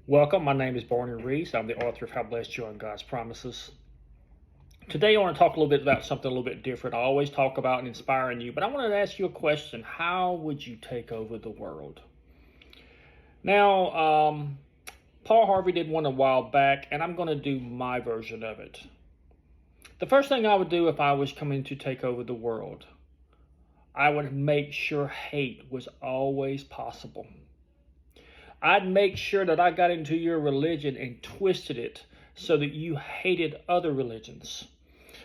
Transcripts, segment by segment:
Welcome. My name is Barney Reese. I'm the author of How Blessed You Are in God's Promises. Today, I want to talk a little bit about something a little bit different. I always talk about inspiring you, but I wanted to ask you a question. How would you take over the world? Now, Paul Harvey did one a while back, and I'm going to do my version of it. The first thing I would do if I was coming to take over the world, I would make sure hate was always possible. I'd make sure that I got into your religion and twisted it so that you hated other religions.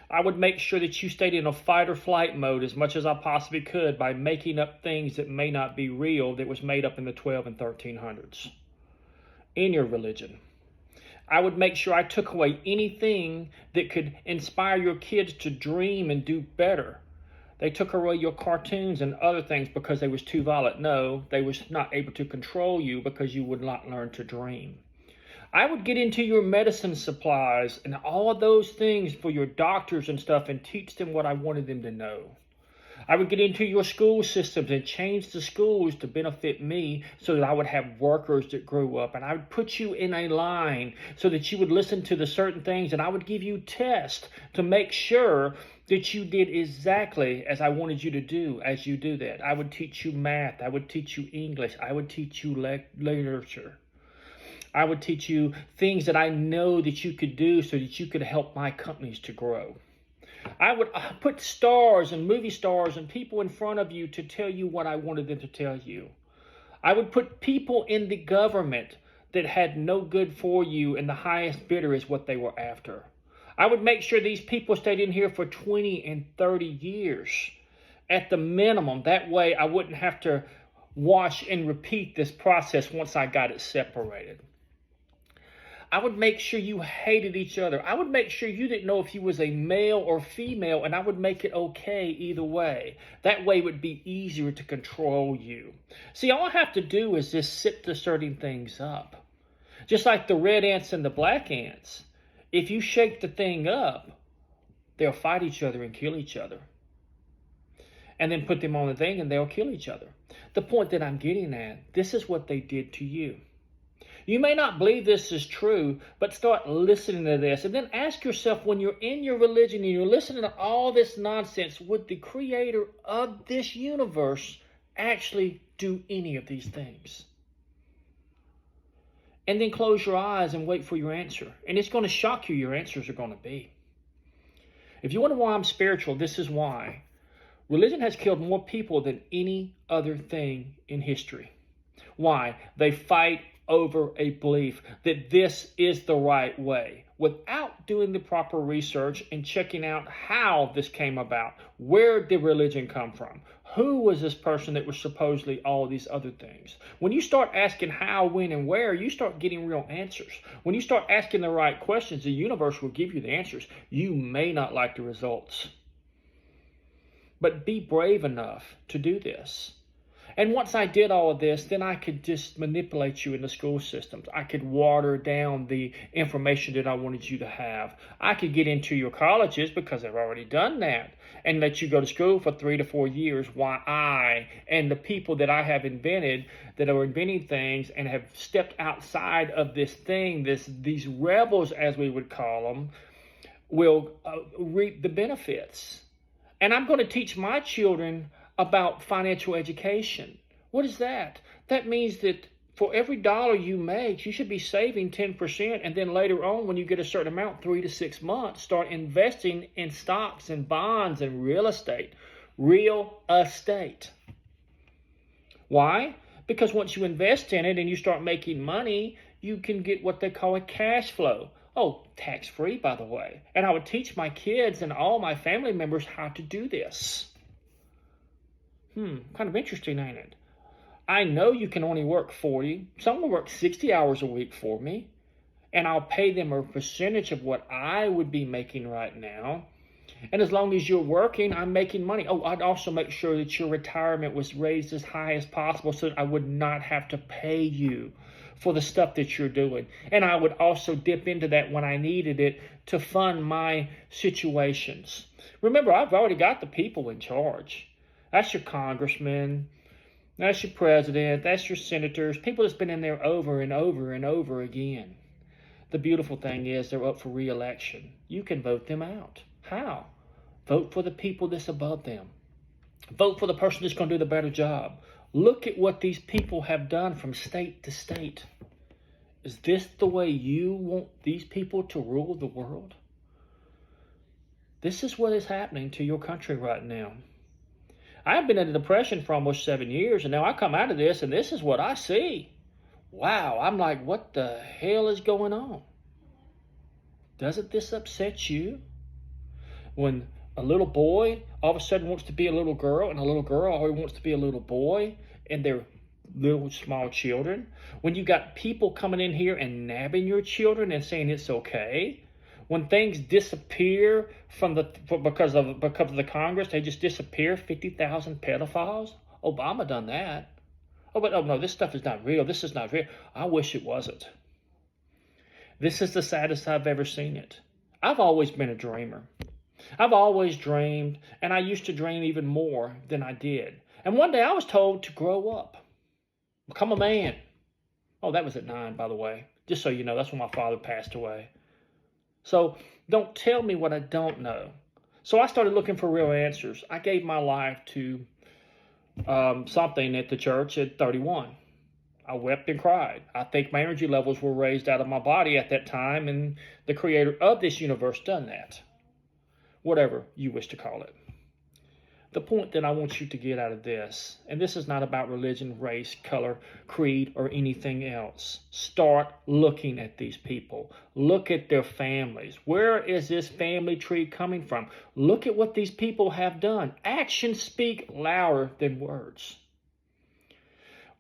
I would make sure that you stayed in a fight or flight mode as much as I possibly could by making up things that may not be real that was made up in the 12 and 1300s in your religion. I would make sure I took away anything that could inspire your kids to dream and do better. They took away your cartoons and other things because they was too violent. No, they was not able to control you because you would not learn to dream. I would get into your medicine supplies and all of those things for your doctors and stuff and teach them what I wanted them to know. I would get into your school systems and change the schools to benefit me so that I would have workers that grew up. And I would put you in a line so that you would listen to the certain things. And I would give you tests to make sure that you did exactly as I wanted you to do as you do that. I would teach you math. I would teach you English. I would teach you literature. I would teach you things that I know that you could do so that you could help my companies to grow. I would put stars and movie stars and people in front of you to tell you what I wanted them to tell you. I would put people in the government that had no good for you, and the highest bidder is what they were after. I would make sure these people stayed in here for 20 and 30 years at the minimum. That way I wouldn't have to wash and repeat this process once I got it separated. I would make sure you hated each other. I would make sure you didn't know if you was a male or female, and I would make it okay either way. That way it would be easier to control you. See, all I have to do is just sit the certain things up. Just like the red ants and the black ants. If you shake the thing up, they'll fight each other and kill each other. And then put them on the thing and they'll kill each other. The point that I'm getting at, this is what they did to you. You may not believe this is true, but start listening to this. And then ask yourself, when you're in your religion and you're listening to all this nonsense, would the creator of this universe actually do any of these things? And then close your eyes and wait for your answer. And it's going to shock you, your answers are going to be. If you wonder why I'm spiritual, this is why. Religion has killed more people than any other thing in history. Why? They fight over a belief that this is the right way without doing the proper research and checking out how this came about. Where did religion come from? Who was this person that was supposedly all these other things? When you start asking how, when, and where, you start getting real answers. When you start asking the right questions, the universe will give you the answers. You may not like the results, but be brave enough to do this. And once I did all of this, then I could just manipulate you in the school systems. I could water down the information that I wanted you to have. I could get into your colleges because I've already done that and let you go to school for 3 to 4 years while I and the people that I have invented that are inventing things and have stepped outside of this thing, these rebels, as we would call them, will reap the benefits. And I'm going to teach my children about financial education. What is that? That means that for every dollar you make, you should be saving 10%, and then later on, when you get a certain amount, 3 to 6 months, start investing in stocks and bonds and real estate. Real estate. Why? Because once you invest in it and you start making money, you can get what they call a cash flow. Oh, tax-free, by the way. And I would teach my kids and all my family members how to do this. Kind of interesting, ain't it? I know you can only work 40. Some will work 60 hours a week for me. And I'll pay them a percentage of what I would be making right now. And as long as you're working, I'm making money. Oh, I'd also make sure that your retirement was raised as high as possible so that I would not have to pay you for the stuff that you're doing. And I would also dip into that when I needed it to fund my situations. Remember, I've already got the people in charge. That's your congressman, That's your president. That's your senators. People that's been in there over and over and over again. The beautiful thing is they're up for re-election. You can vote them out. How? Vote for the people that's above them. Vote for the person that's going to do the better job. Look at what these people have done from state to state. Is this the way you want these people to rule the world? This is what is happening to your country right now. I've been in a depression for almost 7 years, and now I come out of this, and this is what I see. Wow, I'm like, what the hell is going on? Doesn't this upset you? When a little boy all of a sudden wants to be a little girl, and a little girl always wants to be a little boy, and they're little small children. When you got people coming in here and nabbing your children and saying it's okay. When things disappear because of the Congress, they just disappear. 50,000 pedophiles. Obama done that. Oh no, this stuff is not real. This is not real. I wish it wasn't. This is the saddest I've ever seen it. I've always been a dreamer. I've always dreamed, and I used to dream even more than I did. And one day I was told to grow up, become a man. Oh, that was at 9, by the way. Just so you know, that's when my father passed away. So don't tell me what I don't know. So I started looking for real answers. I gave my life to something at the church at 31. I wept and cried. I think my energy levels were raised out of my body at that time, and the creator of this universe done that. Whatever you wish to call it. The point that I want you to get out of this, and this is not about religion, race, color, creed, or anything else. Start looking at these people. Look at their families. Where is this family tree coming from? Look at what these people have done. Actions speak louder than words.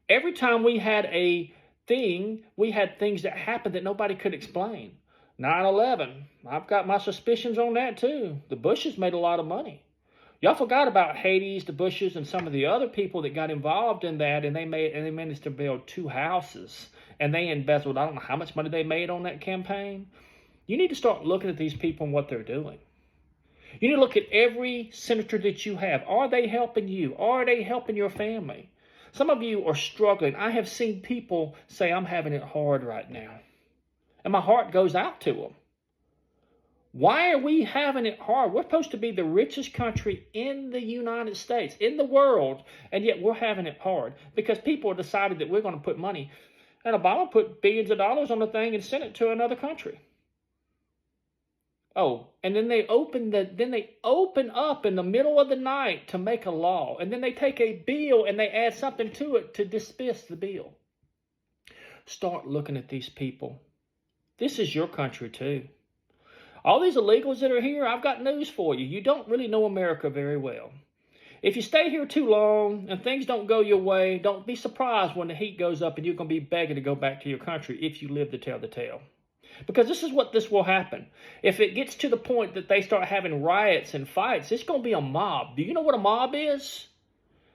Every time we had a thing, we had things that happened that nobody could explain. 9/11, I've got my suspicions on that too. The Bushes made a lot of money. Y'all forgot about Hades, the Bushes, and some of the other people that got involved in that, and they managed to build 2 houses, and they embezzled. I don't know how much money they made on that campaign. You need to start looking at these people and what they're doing. You need to look at every senator that you have. Are they helping you? Are they helping your family? Some of you are struggling. I have seen people say, I'm having it hard right now, and my heart goes out to them. Why are we having it hard? We're supposed to be the richest country in the United States, in the world, and yet we're having it hard because people have decided that we're going to put money. And Obama put billions of dollars on the thing and sent it to another country. Oh, and then they open up in the middle of the night to make a law, and then they take a bill and they add something to it to dismiss the bill. Start looking at these people. This is your country too. All these illegals that are here, I've got news for you. You don't really know America very well. If you stay here too long and things don't go your way, don't be surprised when the heat goes up and you're going to be begging to go back to your country if you live to tell the tale. Because this is what this will happen. If it gets to the point that they start having riots and fights, it's going to be a mob. Do you know what a mob is?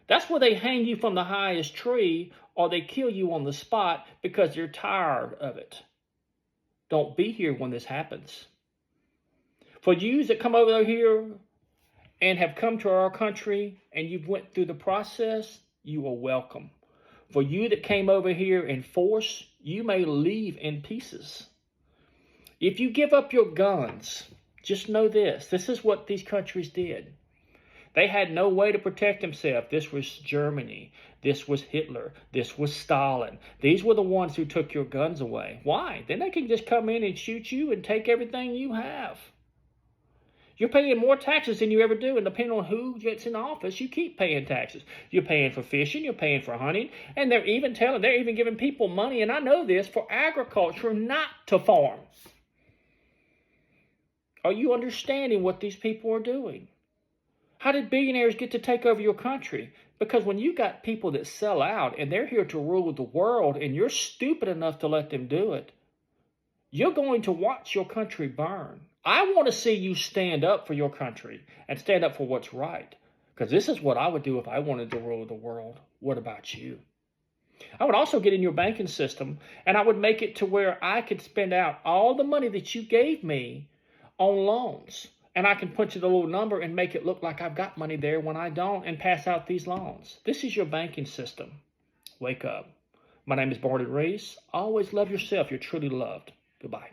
That's where they hang you from the highest tree or they kill you on the spot because they're tired of it. Don't be here when this happens. For you that come over here and have come to our country and you've went through the process, you are welcome. For you that came over here in force, you may leave in pieces. If you give up your guns, just know this. This is what these countries did. They had no way to protect themselves. This was Germany. This was Hitler. This was Stalin. These were the ones who took your guns away. Why? Then they can just come in and shoot you and take everything you have. You're paying more taxes than you ever do, and depending on who gets in office, you keep paying taxes. You're paying for fishing, you're paying for hunting, and they're even giving people money, and I know this, for agriculture not to farm. Are you understanding what these people are doing? How did billionaires get to take over your country? Because when you got people that sell out, and they're here to rule the world, and you're stupid enough to let them do it, you're going to watch your country burn. I want to see you stand up for your country and stand up for what's right. Because this is what I would do if I wanted to rule the world. What about you? I would also get in your banking system and I would make it to where I could spend out all the money that you gave me on loans. And I can punch in a little number and make it look like I've got money there when I don't and pass out these loans. This is your banking system. Wake up. My name is Barnett Reese. Always love yourself. You're truly loved. Goodbye.